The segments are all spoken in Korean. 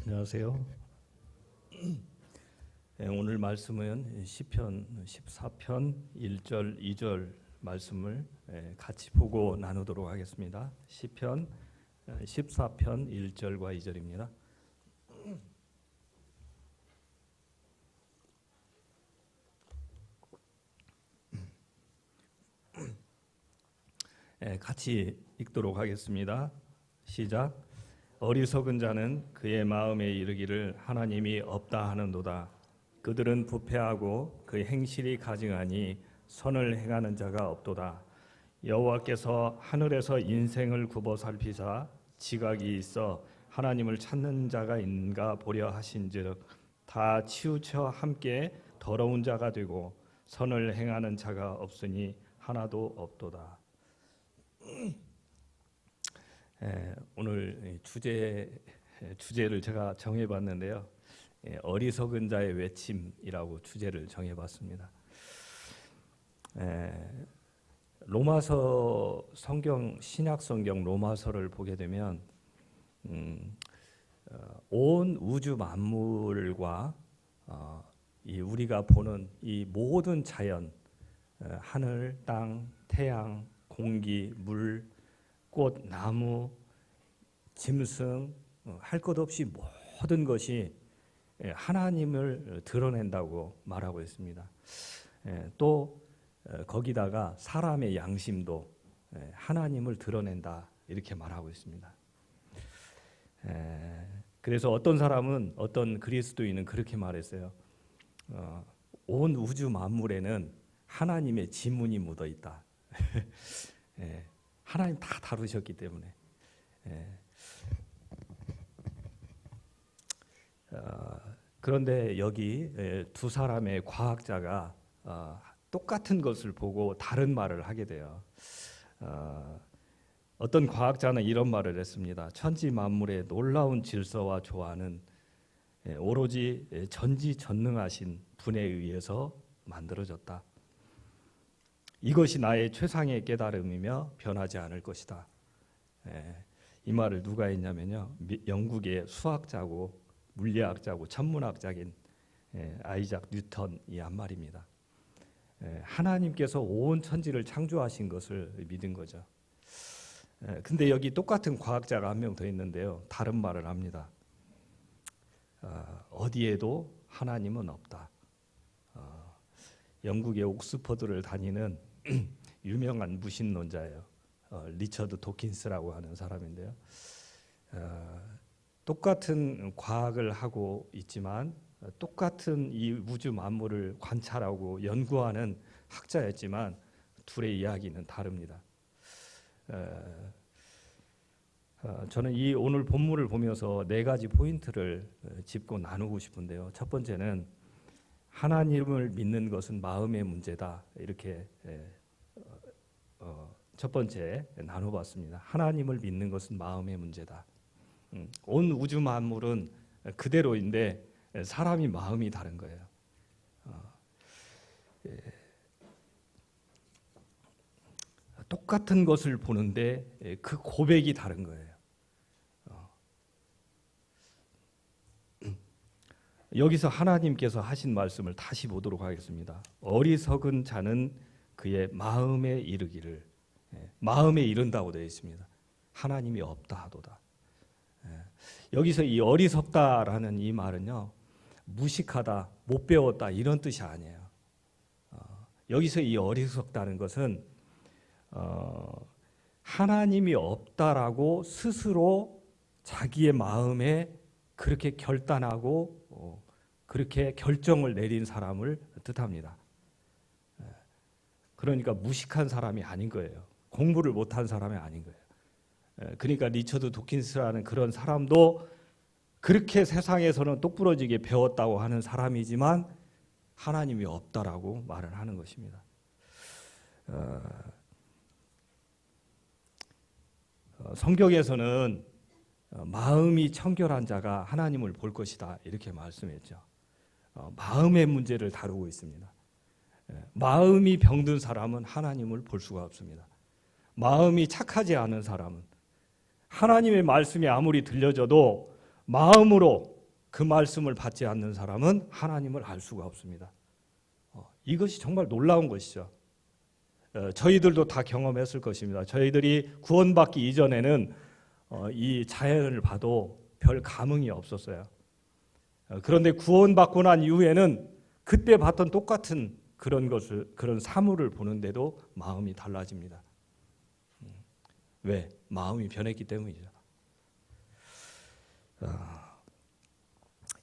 안녕하세요. 오늘 말씀은 시편 14편 1절 2절 말씀을 같이 보고 나누도록 하겠습니다. 시편 14편 1절과 2절입니다. 같이 읽도록 하겠습니다. 시작. 어리석은 자는 그의 마음에 이르기를 하나님이 없다 하는도다. 그들은 부패하고 그 행실이 가증하니 선을 행하는 자가 없도다. 여호와께서 하늘에서 인생을 굽어 살피사 지각이 있어 하나님을 찾는 자가 있는가 보려 하신즉 다 치우쳐 함께 더러운 자가 되고 선을 행하는 자가 없으니 하나도 없도다. 오늘 주제를 제가 정해봤는데요. 어리석은 자의 외침이라고 주제를 정해봤습니다. 로마서 성경, 신약 성경 로마서를 보게 되면 온 우주 만물과 이 우리가 보는 이 모든 자연, 하늘, 땅, 태양, 공기, 물, 꽃, 나무, 짐승, 할 것 없이 모든 것이 하나님을 드러낸다고 말하고 있습니다. 또 거기다가 사람의 양심도 하나님을 드러낸다 이렇게 말하고 있습니다. 그래서 어떤 사람은, 어떤 그리스도인은 그렇게 말했어요. 온 우주 만물에는 하나님의 지문이 묻어 있다. 하나님 다 다루셨기 때문에. 그런데 여기 두 사람의 과학자가 똑같은 것을 보고 다른 말을 하게 돼요. 어떤 과학자는 이런 말을 했습니다. 천지 만물의 놀라운 질서와 조화는 오로지 전지전능하신 분에 의해서 만들어졌다. 이것이 나의 최상의 깨달음이며 변하지 않을 것이다. 이 말을 누가 했냐면요, 영국의 수학자고 물리학자고 천문학자인 아이작 뉴턴이 한 말입니다. 하나님께서 온 천지를 창조하신 것을 믿은 거죠. 근데 여기 똑같은 과학자가 한 명 더 있는데요, 다른 말을 합니다. 어디에도 하나님은 없다. 영국의 옥스퍼드를 다니는 유명한 무신론자예요. 리처드 도킨스라고 하는 사람인데요. 똑같은 과학을 하고 있지만 똑같은 이 우주 만물을 관찰하고 연구하는 학자였지만 둘의 이야기는 다릅니다. 저는 이 오늘 본문을 보면서 네 가지 포인트를 짚고 나누고 싶은데요. 첫 번째는 하나님을 믿는 것은 마음의 문제다. 이렇게 첫 번째 나눠봤습니다. 하나님을 믿는 것은 마음의 문제다. 온 우주 만물은 그대로인데 사람이 마음이 다른 거예요. 똑같은 것을 보는데 그 고백이 다른 거예요. 여기서 하나님께서 하신 말씀을 다시 보도록 하겠습니다. 어리석은 자는 그의 마음에 이르기를, 마음에 이른다고 되어 있습니다. 하나님이 없다 하도다. 여기서 이 어리석다라는 이 말은요, 무식하다, 못 배웠다 이런 뜻이 아니에요. 여기서 이 어리석다는 것은 하나님이 없다라고 스스로 자기의 마음에 그렇게 결단하고 그렇게 결정을 내린 사람을 뜻합니다. 그러니까 무식한 사람이 아닌 거예요. 공부를 못한 사람이 아닌 거예요. 그러니까 리처드 도킨스라는 그런 사람도 그렇게 세상에서는 똑부러지게 배웠다고 하는 사람이지만 하나님이 없다라고 말을 하는 것입니다. 성경에서는 마음이 청결한 자가 하나님을 볼 것이다 이렇게 말씀했죠. 마음의 문제를 다루고 있습니다. 마음이 병든 사람은 하나님을 볼 수가 없습니다. 마음이 착하지 않은 사람은 하나님의 말씀이 아무리 들려져도 마음으로 그 말씀을 받지 않는 사람은 하나님을 알 수가 없습니다. 이것이 정말 놀라운 것이죠. 저희들도 다 경험했을 것입니다. 저희들이 구원받기 이전에는 이 자연을 봐도 별 감흥이 없었어요. 그런데 구원받고 난 이후에는 그때 봤던 똑같은 그런 사물을 보는데도 마음이 달라집니다. 왜? 마음이 변했기 때문이죠.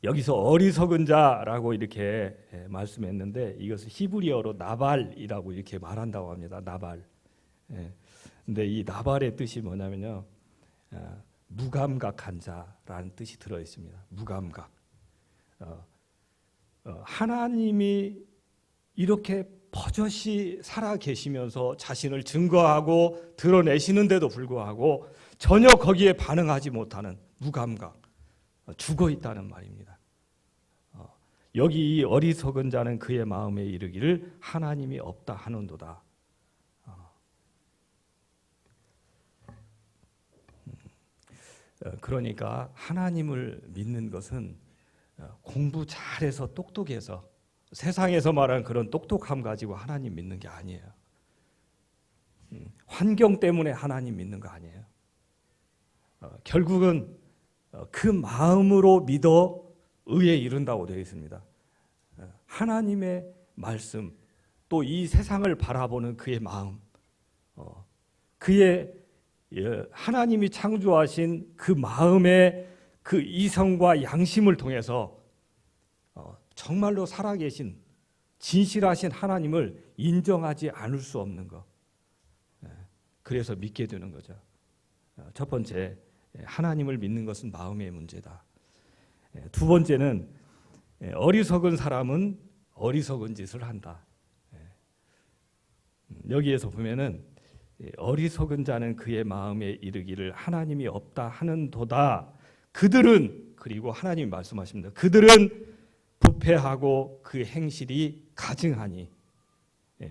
여기서 어리석은 자라고 이렇게 말씀했는데 이것을 히브리어로 나발이라고 이렇게 말한다고 합니다. 나발. 근데 이 나발의 뜻이 뭐냐면요, 무감각한 자라는 뜻이 들어 있습니다. 무감각. 하나님이 이렇게 버젓이 살아 계시면서 자신을 증거하고 드러내시는데도 불구하고 전혀 거기에 반응하지 못하는 무감각, 죽어 있다는 말입니다. 여기 이 어리석은 자는 그의 마음에 이르기를 하나님이 없다 하는도다. 그러니까 하나님을 믿는 것은 공부 잘해서 똑똑해서 세상에서 말하는 그런 똑똑함 가지고 하나님 믿는 게 아니에요. 환경 때문에 하나님 믿는 거 아니에요. 결국은 그 마음으로 믿어 의에 이른다고 되어 있습니다. 하나님의 말씀, 또 이 세상을 바라보는 그의 마음, 그의 하나님이 창조하신 그 마음의 그 이성과 양심을 통해서 정말로 살아계신 진실하신 하나님을 인정하지 않을 수 없는 것. 그래서 믿게 되는 거죠. 첫 번째, 하나님을 믿는 것은 마음의 문제다. 두 번째는 어리석은 사람은 어리석은 짓을 한다. 여기에서 보면은 어리석은 자는 그의 마음에 이르기를 하나님이 없다 하는도다. 그들은, 그리고 하나님이 말씀하십니다. 그들은 부패하고 그 행실이 가증하니.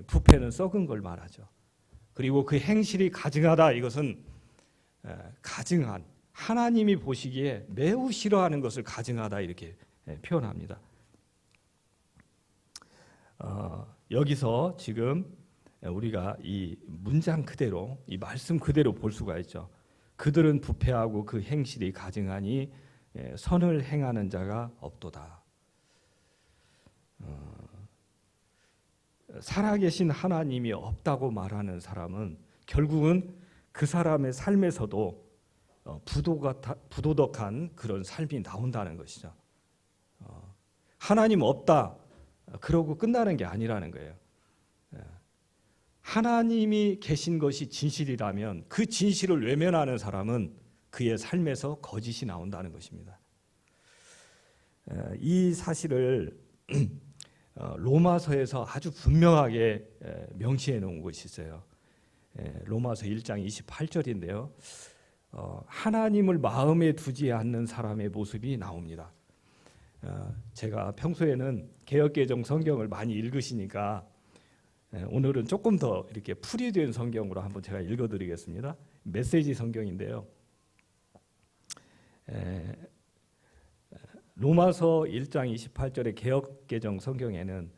부패는 썩은 걸 말하죠. 그리고 그 행실이 가증하다, 이것은 가증한, 하나님이 보시기에 매우 싫어하는 것을 가증하다 이렇게 표현합니다. 여기서 지금 우리가 이 문장 그대로, 이 말씀 그대로 볼 수가 있죠. 그들은 부패하고 그 행실이 가증하니 선을 행하는 자가 없도다. 살아계신 하나님이 없다고 말하는 사람은 결국은 그 사람의 삶에서도 부도덕한 그런 삶이 나온다는 것이죠. 하나님 없다 그러고 끝나는 게 아니라는 거예요. 하나님이 계신 것이 진실이라면 그 진실을 외면하는 사람은 그의 삶에서 거짓이 나온다는 것입니다. 이 사실을 로마서에서 아주 분명하게 명시해 놓은 것이 있어요. 로마서 1장 28절인데요. 하나님을 마음에 두지 않는 사람의 모습이 나옵니다. 제가 평소에는 개역개정 성경을 많이 읽으시니까 오늘은 조금 더 이렇게 풀이된 성경으로 한번 제가 읽어드리겠습니다. 메시지 성경인데요. 로마서 1장 28절의 개역개정 성경에는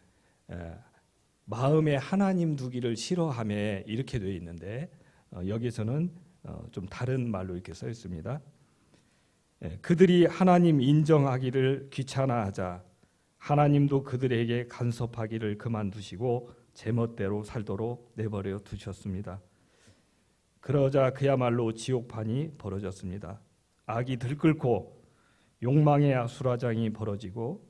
마음에 하나님 두기를 싫어하며 이렇게 되어 있는데 여기서는 좀 다른 말로 이렇게 써 있습니다. 그들이 하나님 인정하기를 귀찮아하자 하나님도 그들에게 간섭하기를 그만두시고 제멋대로 살도록 내버려 두셨습니다. 그러자 그야말로 지옥판이 벌어졌습니다. 악이 들끓고 욕망의 수라장이 벌어지고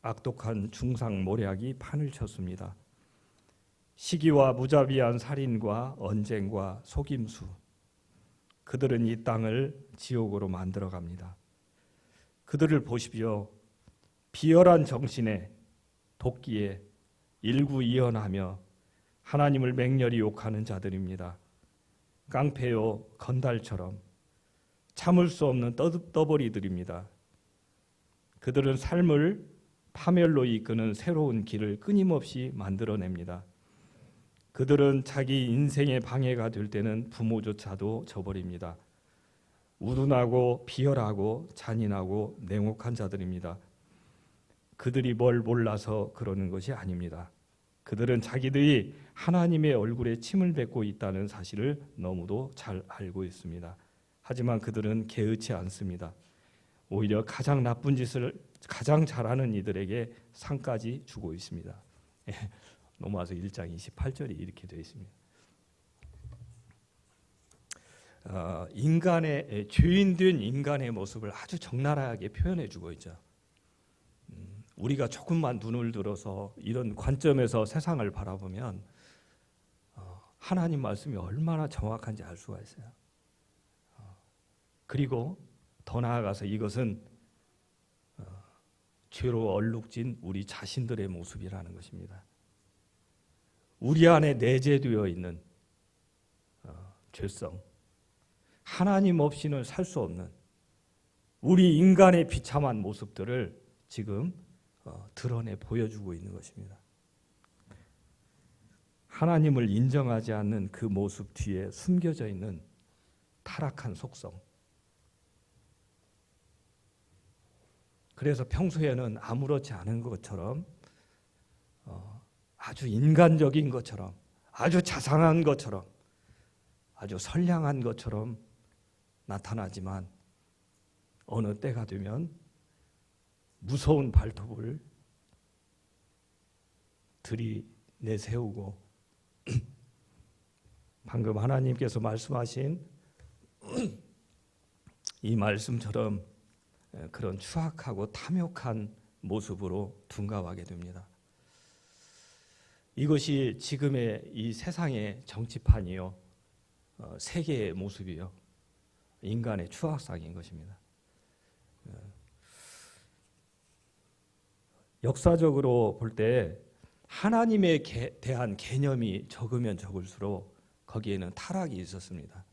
악독한 중상 모략이 판을 쳤습니다. 시기와 무자비한 살인과 언쟁과 속임수, 그들은 이 땅을 지옥으로 만들어갑니다. 그들을 보십시오. 비열한 정신에 도끼에 일구이연하며 하나님을 맹렬히 욕하는 자들입니다. 깡패요 건달처럼 참을 수 없는 떠벌이들입니다. 그들은 삶을 파멸로 이끄는 새로운 길을 끊임없이 만들어냅니다. 그들은 자기 인생의 방해가 될 때는 부모조차도 저버립니다. 우둔하고 비열하고 잔인하고 냉혹한 자들입니다. 그들이 뭘 몰라서 그러는 것이 아닙니다. 그들은 자기들이 하나님의 얼굴에 침을 뱉고 있다는 사실을 너무도 잘 알고 있습니다. 하지만 그들은 개의치 않습니다. 오히려 가장 나쁜 짓을 가장 잘하는 이들에게 상까지 주고 있습니다. 로마서 1장 28절이 이렇게 되어 있습니다. 인간의 죄인된 인간의 모습을 아주 적나라하게 표현해 주고 있죠. 우리가 조금만 눈을 들어서 이런 관점에서 세상을 바라보면 하나님 말씀이 얼마나 정확한지 알 수가 있어요. 그리고 더 나아가서 이것은 죄로 얼룩진 우리 자신들의 모습이라는 것입니다. 우리 안에 내재되어 있는 죄성, 하나님 없이는 살 수 없는 우리 인간의 비참한 모습들을 지금 드러내 보여주고 있는 것입니다. 하나님을 인정하지 않는 그 모습 뒤에 숨겨져 있는 타락한 속성. 그래서 평소에는 아무렇지 않은 것처럼 아주 인간적인 것처럼 아주 자상한 것처럼 아주 선량한 것처럼 나타나지만 어느 때가 되면 무서운 발톱을 들이내세우고 방금 하나님께서 말씀하신 이 말씀처럼 그런 추악하고 탐욕한 모습으로 둔갑하게 됩니다. 이것이 지금의 이 세상의 정치판이요, 세계의 모습이요, 인간의 추악상인 것입니다. 역사적으로 볼 때 하나님에 대한 개념이 적으면 적을수록 거기에는 타락이 있었습니다.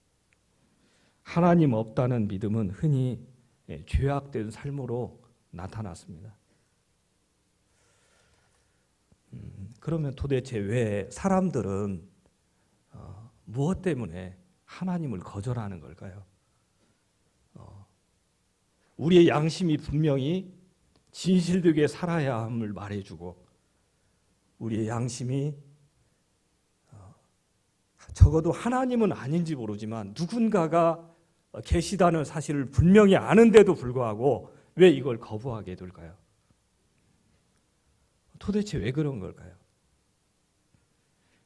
하나님 없다는 믿음은 흔히 죄악된 삶으로 나타났습니다. 그러면 도대체 왜 사람들은 무엇 때문에 하나님을 거절하는 걸까요? 우리의 양심이 분명히 진실되게 살아야 함을 말해주고 우리의 양심이 적어도 하나님은 아닌지 모르지만 누군가가 계시다는 사실을 분명히 아는데도 불구하고 왜 이걸 거부하게 될까요? 도대체 왜 그런 걸까요?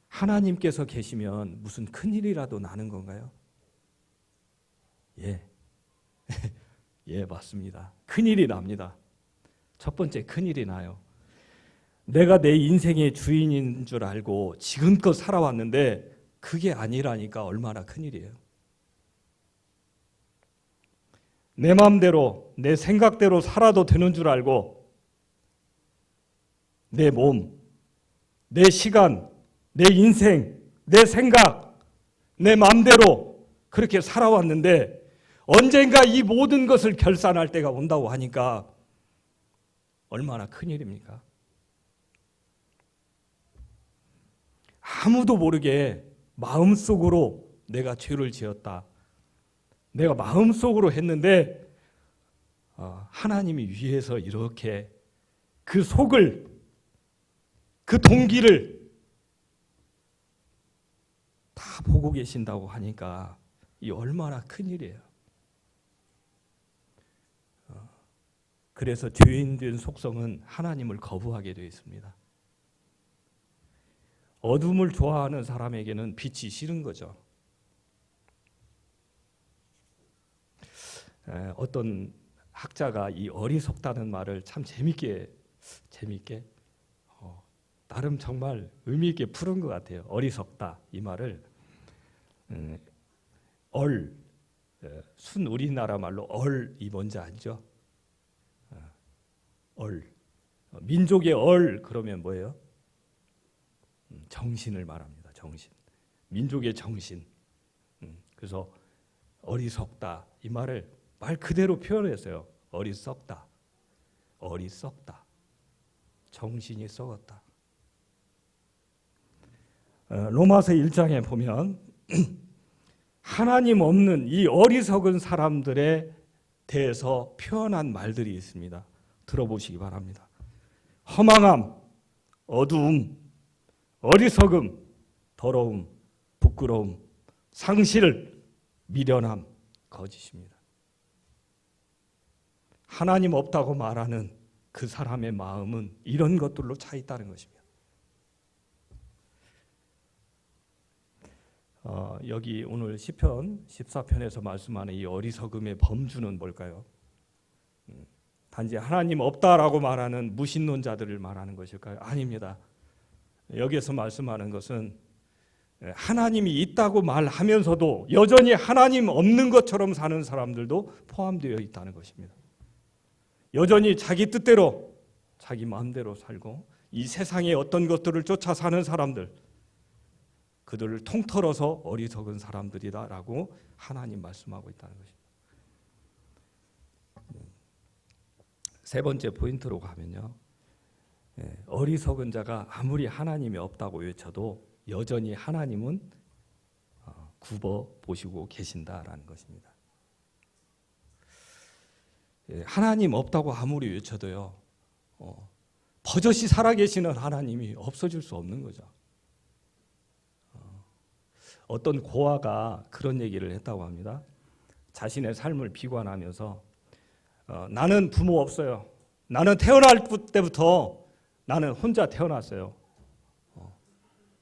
하나님께서 계시면 무슨 큰일이라도 나는 건가요? 예. 예, 맞습니다. 큰일이 납니다. 첫 번째 큰일이 나요. 내가 내 인생의 주인인 줄 알고 지금껏 살아왔는데 그게 아니라니까 얼마나 큰일이에요. 내 마음대로 내 생각대로 살아도 되는 줄 알고 내 몸, 내 시간, 내 인생, 내 생각, 내 마음대로 그렇게 살아왔는데 언젠가 이 모든 것을 결산할 때가 온다고 하니까 얼마나 큰일입니까? 아무도 모르게 마음속으로 내가 죄를 지었다. 내가 마음속으로 했는데 하나님이 위에서 이렇게 그 속을, 그 동기를 다 보고 계신다고 하니까 이 얼마나 큰일이에요. 그래서 죄인된 속성은 하나님을 거부하게 되어 있습니다. 어둠을 좋아하는 사람에게는 빛이 싫은 거죠. 어떤 학자가 이 어리석다는 말을 참 재밌게 나름 정말 의미 있게 푸른 것 같아요. 어리석다 이 말을 순 우리나라 말로 얼이 뭔지 알죠? 민족의 그러면 뭐예요? 정신을 말합니다. 정신. 민족의 정신. 그래서 어리석다 이 말을 말 그대로 표현했어요. 어리석다. 정신이 썩었다. 로마서 1장에 보면 하나님 없는 이 어리석은 사람들에 대해서 표현한 말들이 있습니다. 들어보시기 바랍니다. 허망함, 어두움, 어리석음, 더러움, 부끄러움, 상실, 미련함, 거짓입니다. 하나님 없다고 말하는 그 사람의 마음은 이런 것들로 차 있다는 것입니다. 여기 오늘 시편 14편에서 말씀하는 이 어리석음의 범주는 뭘까요? 단지 하나님 없다라고 말하는 무신론자들을 말하는 것일까요? 아닙니다. 여기에서 말씀하는 것은 하나님이 있다고 말하면서도 여전히 하나님 없는 것처럼 사는 사람들도 포함되어 있다는 것입니다. 여전히 자기 뜻대로 자기 마음대로 살고 이 세상의 어떤 것들을 쫓아 사는 사람들, 그들을 통틀어서 어리석은 사람들이다라고 하나님 말씀하고 있다는 것입니다. 세 번째 포인트로 가면요, 어리석은 자가 아무리 하나님이 없다고 외쳐도 여전히 하나님은 굽어 보시고 계신다라는 것입니다. 하나님 없다고 아무리 외쳐도요, 버젓이 살아계시는 하나님이 없어질 수 없는 거죠. 어떤 고아가 그런 얘기를 했다고 합니다. 자신의 삶을 비관하면서 나는 부모 없어요. 나는 태어날 때부터 나는 혼자 태어났어요.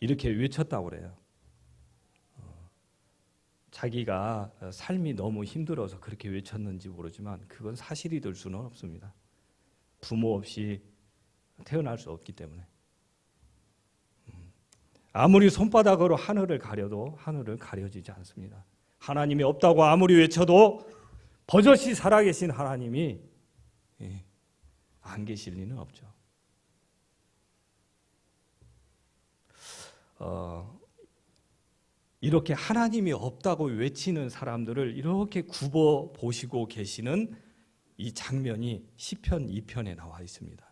이렇게 외쳤다고 그래요. 자기가 삶이 너무 힘들어서 그렇게 외쳤는지 모르지만 그건 사실이 될 수는 없습니다. 부모 없이 태어날 수 없기 때문에. 아무리 손바닥으로 하늘을 가려도 하늘은 가려지지 않습니다. 하나님이 없다고 아무리 외쳐도 버젓이 살아계신 하나님이 안 계실 리는 없죠. 이렇게 하나님이 없다고 외치는 사람들을 이렇게 굽어 보시고 계시는 이 장면이 시편 2편에 나와 있습니다.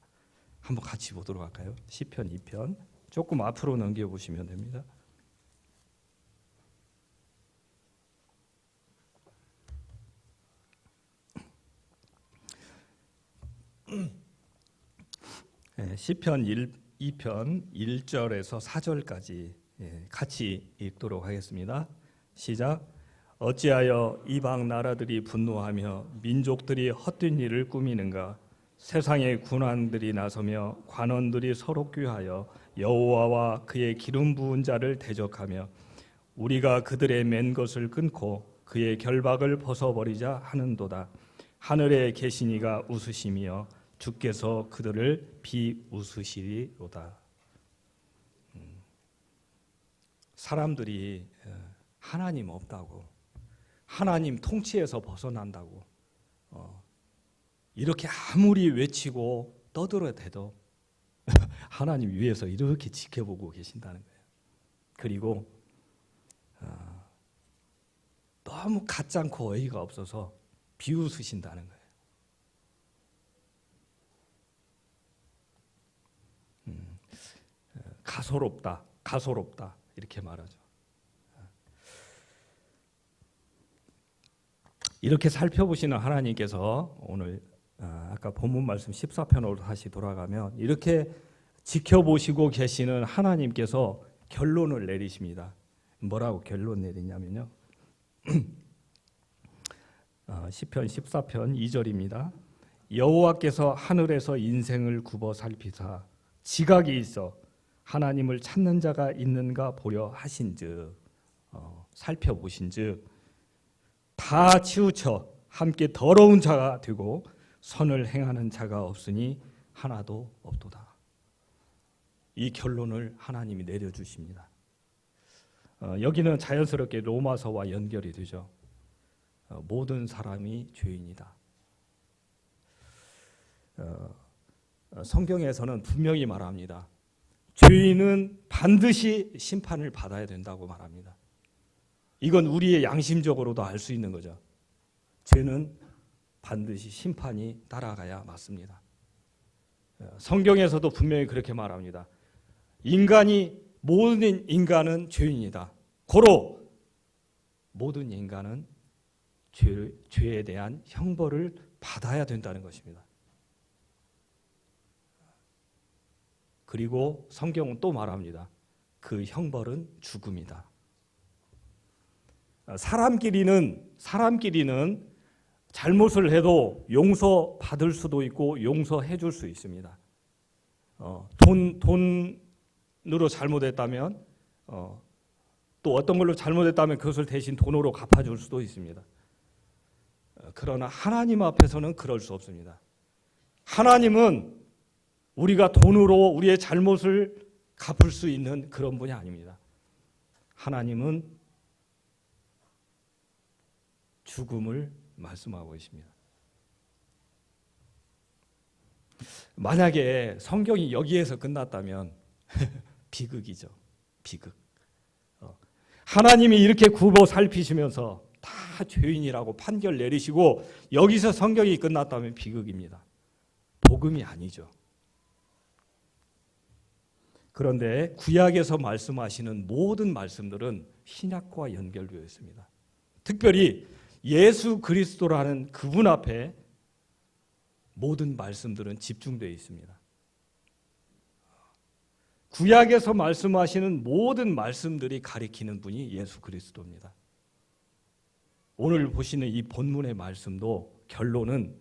한번 같이 보도록 할까요? 시편 2편 조금 앞으로 넘겨보시면 됩니다. 시편 2편 1절에서 4절까지 같이 읽도록 하겠습니다. 시작. 어찌하여 이방 나라들이 분노하며 민족들이 헛된 일을 꾸미는가? 세상의 군왕들이 나서며 관원들이 서로 꾀하여 여호와와 그의 기름 부은 자를 대적하며 우리가 그들의 맨 것을 끊고 그의 결박을 벗어버리자 하는도다. 하늘에 계신 이가 웃으시며 주께서 그들을 비웃으시리로다. 사람들이 하나님 없다고, 하나님 통치에서 벗어난다고 이렇게 아무리 외치고 떠들어대도 하나님 위에서 이렇게 지켜보고 계신다는 거예요. 그리고 너무 가짜고 어이가 없어서 비웃으신다는 거예요. 가소롭다 이렇게 말하죠. 이렇게 살펴보시는 하나님께서 오늘 아까 본문 말씀 14편으로 다시 돌아가면 이렇게 지켜보시고 계시는 하나님께서 결론을 내리십니다. 뭐라고 결론 내리냐면요. 시편 14편 2절입니다. 여호와께서 하늘에서 인생을 굽어 살피사 지각이 있어 하나님을 찾는 자가 있는가 보려 하신즉 살펴보신즉 다 치우쳐 함께 더러운 자가 되고 선을 행하는 자가 없으니 하나도 없도다. 이 결론을 하나님이 내려주십니다. 여기는 자연스럽게 로마서와 연결이 되죠. 모든 사람이 죄인이다. 성경에서는 분명히 말합니다. 죄인은 반드시 심판을 받아야 된다고 말합니다. 이건 우리의 양심적으로도 알 수 있는 거죠. 죄는 반드시 심판이 따라가야 맞습니다. 성경에서도 분명히 그렇게 말합니다. 모든 인간은 죄인이다. 고로 모든 인간은 죄에 대한 형벌을 받아야 된다는 것입니다. 그리고 성경은 또 말합니다. 그 형벌은 죽음이다. 사람끼리는 잘못을 해도 용서받을 수도 있고 용서해 줄 수 있습니다. 돈으로 잘못했다면 또 어떤 걸로 잘못했다면 그것을 대신 돈으로 갚아줄 수도 있습니다. 그러나 하나님 앞에서는 그럴 수 없습니다. 하나님은 우리가 돈으로 우리의 잘못을 갚을 수 있는 그런 분이 아닙니다. 하나님은 죽음을 말씀하고 있습니다. 만약에 성경이 여기에서 끝났다면 비극이죠. 비극. 하나님이 이렇게 굽어 살피시면서 다 죄인이라고 판결 내리시고 여기서 성경이 끝났다면 비극입니다. 복음이 아니죠. 그런데 구약에서 말씀하시는 모든 말씀들은 신약과 연결되어 있습니다. 특별히 예수 그리스도라는 그분 앞에 모든 말씀들은 집중되어 있습니다. 구약에서 말씀하시는 모든 말씀들이 가리키는 분이 예수 그리스도입니다. 오늘 보시는 이 본문의 말씀도 결론은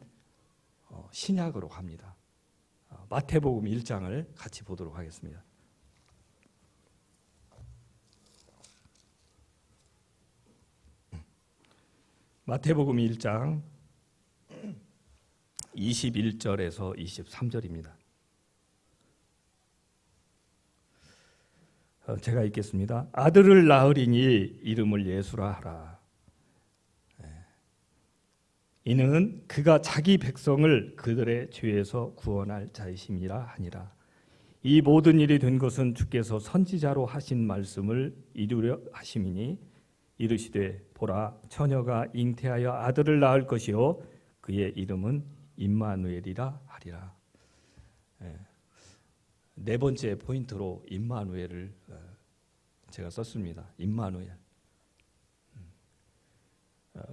신약으로 갑니다. 마태복음 1장을 같이 보도록 하겠습니다. 마태복음 1장 21절에서 23절입니다. 제가 읽겠습니다. 아들을 낳으리니 이름을 예수라 하라. 이는 그가 자기 백성을 그들의 죄에서 구원할 자이심이라 하니라. 이 모든 일이 된 것은 주께서 선지자로 하신 말씀을 이루려 하심이니 이르시되 보라 처녀가 잉태하여 아들을 낳을 것이요 그의 이름은 임마누엘이라 하리라. 네 번째 포인트로 임마누엘을 제가 썼습니다. 임마누엘.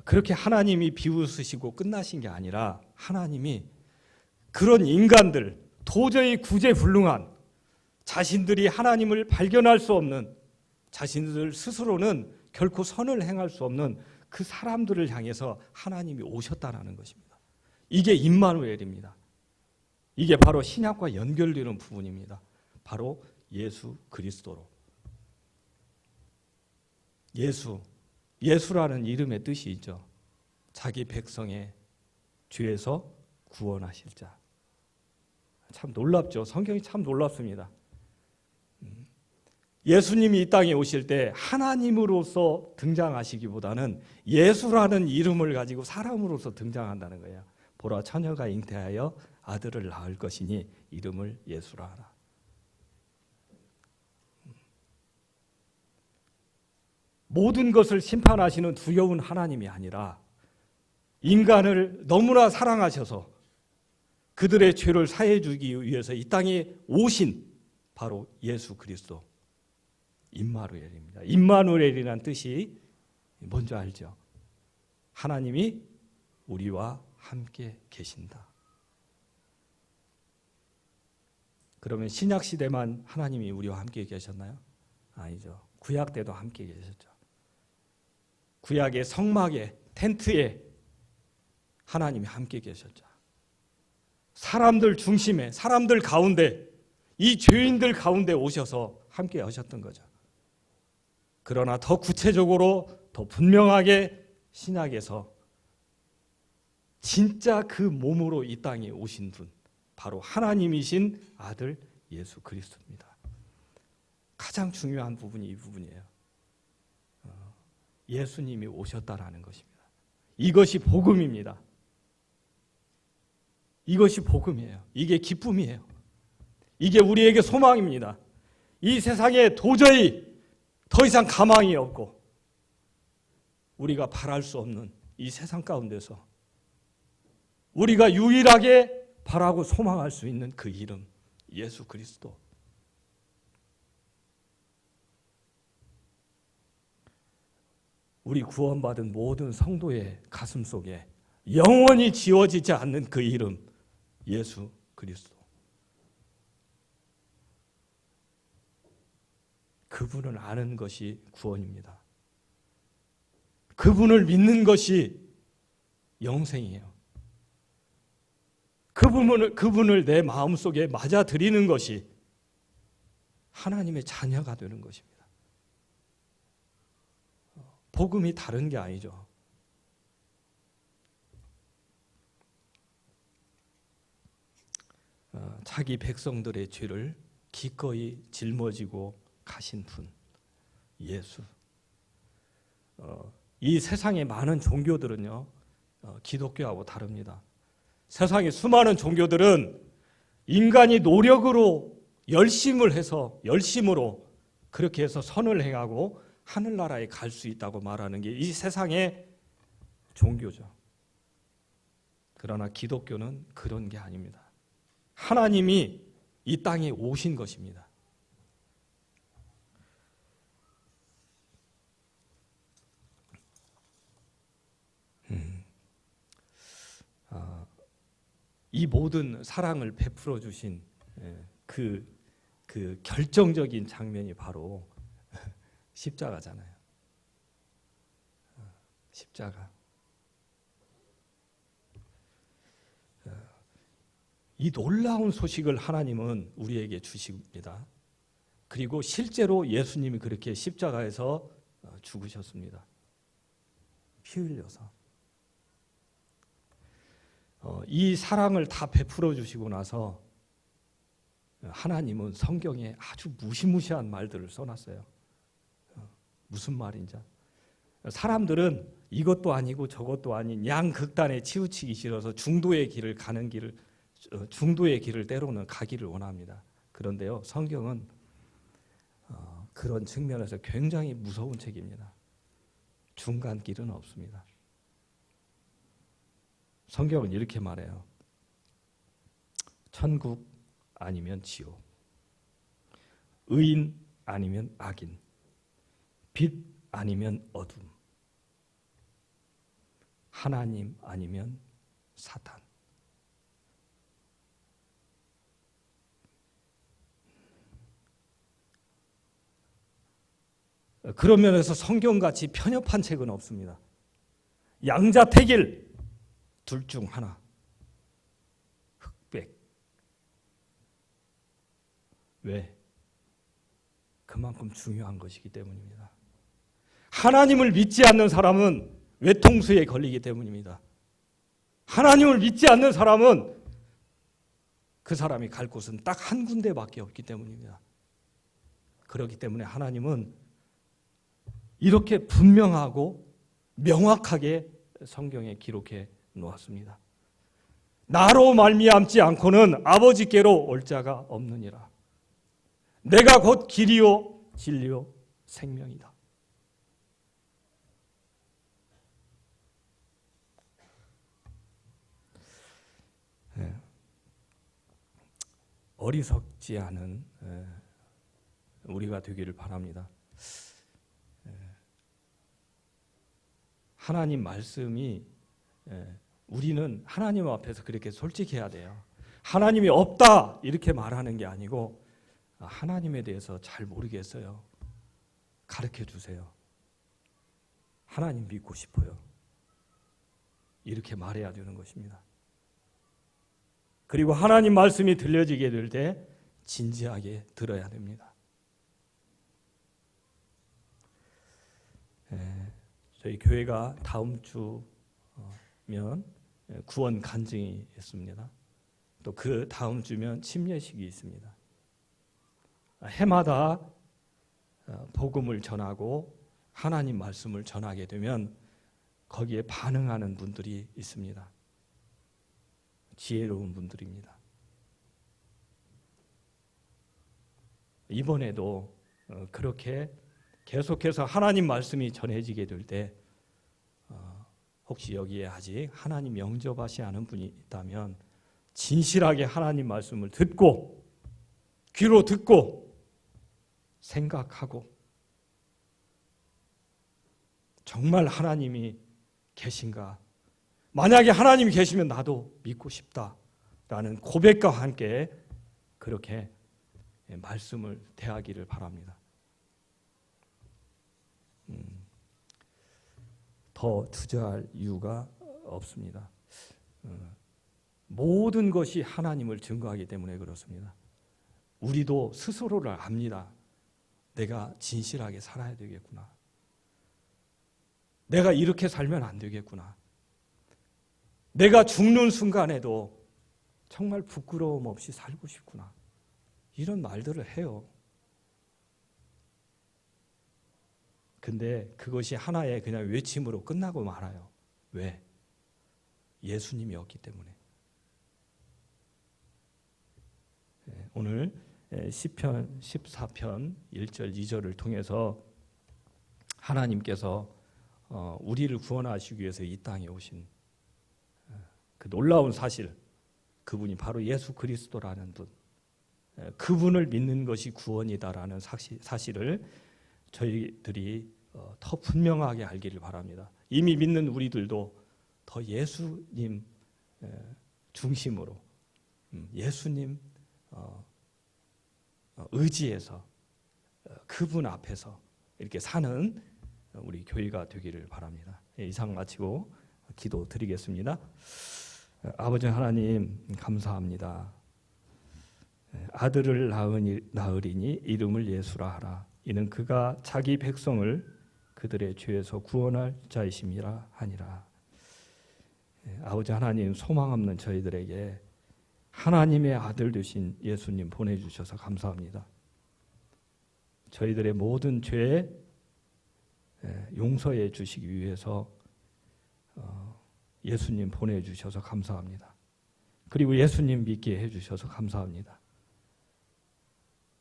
그렇게 하나님이 비웃으시고 끝나신 게 아니라 하나님이 그런 인간들 도저히 구제불능한 자신들이 하나님을 발견할 수 없는 자신들 스스로는 결코 선을 행할 수 없는 그 사람들을 향해서 하나님이 오셨다라는 것입니다. 이게 임마누엘입니다. 이게 바로 신약과 연결되는 부분입니다. 바로 예수 그리스도로. 예수라는 이름의 뜻이 있죠. 자기 백성의 죄에서 구원하실 자. 참 놀랍죠. 성경이 참 놀랍습니다. 예수님이 이 땅에 오실 때 하나님으로서 등장하시기보다는 예수라는 이름을 가지고 사람으로서 등장한다는 거예요. 보라 처녀가 잉태하여 아들을 낳을 것이니 이름을 예수라 하라. 모든 것을 심판하시는 두려운 하나님이 아니라 인간을 너무나 사랑하셔서 그들의 죄를 사해 주기 위해서 이 땅에 오신 바로 예수 그리스도 임마누엘입니다. 임마누엘이라는 뜻이 뭔지 알죠? 하나님이 우리와 함께 계신다. 그러면 신약 시대만 하나님이 우리와 함께 계셨나요? 아니죠. 구약 때도 함께 계셨죠. 구약의 성막에 텐트에 하나님이 함께 계셨죠. 사람들 중심에 사람들 가운데 이 죄인들 가운데 오셔서 함께 하셨던 거죠. 그러나 더 구체적으로 더 분명하게 신약에서 진짜 그 몸으로 이 땅에 오신 분 바로 하나님이신 아들 예수 그리스도입니다. 가장 중요한 부분이 이 부분이에요. 예수님이 오셨다라는 것입니다. 이것이 복음입니다. 이것이 복음이에요. 이게 기쁨이에요. 이게 우리에게 소망입니다. 이 세상에 도저히 더 이상 가망이 없고 우리가 바랄 수 없는 이 세상 가운데서 우리가 유일하게 바라고 소망할 수 있는 그 이름 예수 그리스도. 우리 구원받은 모든 성도의 가슴 속에 영원히 지워지지 않는 그 이름, 예수 그리스도. 그분을 아는 것이 구원입니다. 그분을 믿는 것이 영생이에요. 그분을 내 마음속에 맞아들이는 것이 하나님의 자녀가 되는 것입니다. 복음이 다른 게 아니죠. 자기 백성들의 죄를 기꺼이 짊어지고 가신 분, 예수. 이 세상의 많은 종교들은요, 기독교하고 다릅니다. 세상의 수많은 종교들은 인간이 노력으로 열심으로 그렇게 해서 선을 행하고 하늘나라에 갈 수 있다고 말하는 게 이 세상의 종교죠. 그러나 기독교는 그런 게 아닙니다. 하나님이 이 땅에 오신 것입니다. 이 모든 사랑을 베풀어 주신 그 결정적인 장면이 바로 십자가잖아요. 십자가. 이 놀라운 소식을 하나님은 우리에게 주십니다. 그리고 실제로 예수님이 그렇게 십자가에서 죽으셨습니다. 피 흘려서. 이 사랑을 다 베풀어 주시고 나서 하나님은 성경에 아주 무시무시한 말들을 써놨어요. 무슨 말인지. 사람들은 이것도 아니고 저것도 아닌 양극단에 치우치기 싫어서 중도의 길을 때로는 가기를 원합니다. 그런데요, 성경은 그런 측면에서 굉장히 무서운 책입니다. 중간 길은 없습니다. 성경은 이렇게 말해요. 천국 아니면 지옥, 의인 아니면 악인, 빛 아니면 어둠, 하나님 아니면 사탄. 그런 면에서 성경같이 편협한 책은 없습니다. 양자택일, 둘 중 하나. 흑백. 왜? 그만큼 중요한 것이기 때문입니다. 하나님을 믿지 않는 사람은 외통수에 걸리기 때문입니다. 하나님을 믿지 않는 사람은 그 사람이 갈 곳은 딱 한 군데밖에 없기 때문입니다. 그렇기 때문에 하나님은 이렇게 분명하고 명확하게 성경에 기록해 놓았습니다. 나로 말미암지 않고는 아버지께로 올 자가 없느니라. 내가 곧 길이요 진리요 생명이다. 어리석지 않은 우리가 되기를 바랍니다. 하나님 말씀이 우리는 하나님 앞에서 그렇게 솔직해야 돼요. 하나님이 없다 이렇게 말하는 게 아니고 하나님에 대해서 잘 모르겠어요. 가르쳐 주세요. 하나님 믿고 싶어요. 이렇게 말해야 되는 것입니다. 그리고 하나님 말씀이 들려지게 될 때 진지하게 들어야 됩니다. 저희 교회가 다음 주면 구원 간증이 있습니다. 또 그 다음 주면 침례식이 있습니다. 해마다 복음을 전하고 하나님 말씀을 전하게 되면 거기에 반응하는 분들이 있습니다. 지혜로운 분들입니다. 이번에도 그렇게 계속해서 하나님 말씀이 전해지게 될 때 혹시 여기에 아직 하나님 영접하지 않은 분이 있다면 진실하게 하나님 말씀을 듣고 귀로 듣고 생각하고 정말 하나님이 계신가? 만약에 하나님이 계시면 나도 믿고 싶다라는 고백과 함께 그렇게 말씀을 대하기를 바랍니다. 더 투자할 이유가 없습니다. 모든 것이 하나님을 증거하기 때문에 그렇습니다. 우리도 스스로를 압니다. 내가 진실하게 살아야 되겠구나. 내가 이렇게 살면 안 되겠구나. 내가 죽는 순간에도 정말 부끄러움 없이 살고 싶구나. 이런 말들을 해요. 근데 그것이 하나의 그냥 외침으로 끝나고 말아요. 왜? 예수님이 없기 때문에. 오늘 시편 14편 1절 2절을 통해서 하나님께서 우리를 구원하시기 위해서 이 땅에 오신 그 놀라운 사실, 그분이 바로 예수 그리스도라는 분, 그분을 믿는 것이 구원이다라는 사실을 저희들이 더 분명하게 알기를 바랍니다. 이미 믿는 우리들도 더 예수님 중심으로, 예수님 의지해서, 그분 앞에서 이렇게 사는 우리 교회가 되기를 바랍니다. 이상 마치고 기도 드리겠습니다. 아버지 하나님, 감사합니다. 아들을 낳으리니 이름을 예수라 하라. 이는 그가 자기 백성을 그들의 죄에서 구원할 자이심이라 하니라. 아버지 하나님, 소망 없는 저희들에게 하나님의 아들 되신 예수님 보내주셔서 감사합니다. 저희들의 모든 죄 용서해 주시기 위해서 예수님 보내주셔서 감사합니다. 그리고 예수님 믿게 해주셔서 감사합니다.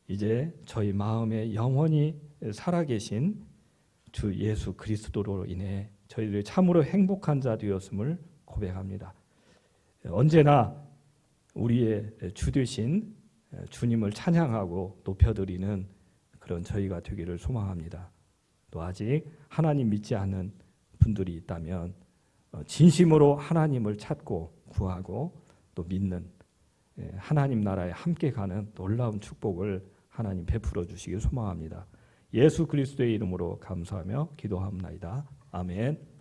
이제 저희 마음에 영원히 살아계신 주 예수 그리스도로 인해 저희들이 참으로 행복한 자 되었음을 고백합니다. 언제나 우리의 주 되신 주님을 찬양하고 높여드리는 그런 저희가 되기를 소망합니다. 또 아직 하나님 믿지 않는 분들이 있다면 진심으로 하나님을 찾고 구하고 또 믿는 하나님 나라에 함께 가는 놀라운 축복을 하나님 베풀어 주시길 소망합니다. 예수 그리스도의 이름으로 감사하며 기도합니다. 아멘.